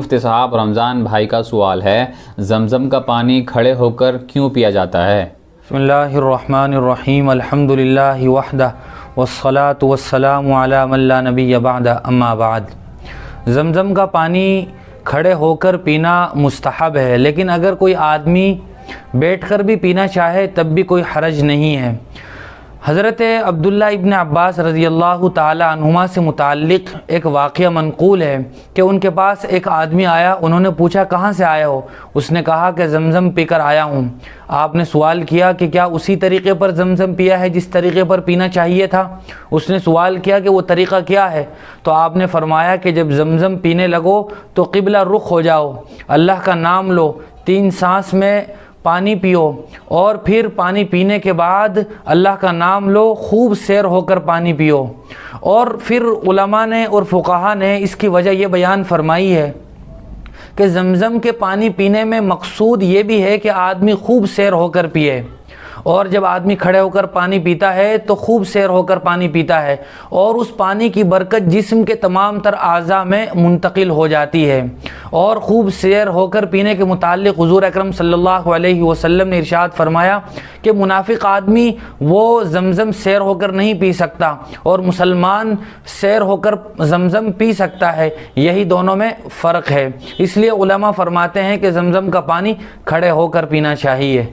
مفتی صاحب، رمضان بھائی کا سوال ہے، زمزم کا پانی کھڑے ہو کر کیوں پیا جاتا ہے؟ بسم اللہ الرحمن الرحیم، الحمدللہ وحدہ والصلاة والسلام علی من لا نبی بعد، اما بعد۔ زمزم کا پانی کھڑے ہو کر پینا مستحب ہے، لیکن اگر کوئی آدمی بیٹھ کر بھی پینا چاہے تب بھی کوئی حرج نہیں ہے۔ حضرت عبداللہ ابن عباس رضی اللہ تعالی عنہما سے متعلق ایک واقعہ منقول ہے کہ ان کے پاس ایک آدمی آیا، انہوں نے پوچھا کہاں سے آئے ہو؟ اس نے کہا کہ زمزم پی کر آیا ہوں۔ آپ نے سوال کیا کہ کیا اسی طریقے پر زمزم پیا ہے جس طریقے پر پینا چاہیے تھا؟ اس نے سوال کیا کہ وہ طریقہ کیا ہے؟ تو آپ نے فرمایا کہ جب زمزم پینے لگو تو قبلہ رخ ہو جاؤ، اللہ کا نام لو، 3 سانس میں پانی پیو، اور پھر پانی پینے کے بعد اللہ کا نام لو، خوب سیر ہو کر پانی پیو۔ اور پھر علماء نے اور فقہا نے اس کی وجہ یہ بیان فرمائی ہے کہ زمزم کے پانی پینے میں مقصود یہ بھی ہے کہ آدمی خوب سیر ہو کر پیے، اور جب آدمی کھڑے ہو کر پانی پیتا ہے تو خوب سیر ہو کر پانی پیتا ہے، اور اس پانی کی برکت جسم کے تمام تر اعضاء میں منتقل ہو جاتی ہے۔ اور خوب سیر ہو کر پینے کے متعلق حضور اکرم صلی اللہ علیہ وسلم نے ارشاد فرمایا کہ منافق آدمی وہ زمزم سیر ہو کر نہیں پی سکتا، اور مسلمان سیر ہو کر زمزم پی سکتا ہے، یہی دونوں میں فرق ہے۔ اس لیے علماء فرماتے ہیں کہ زمزم کا پانی کھڑے ہو کر پینا چاہیے۔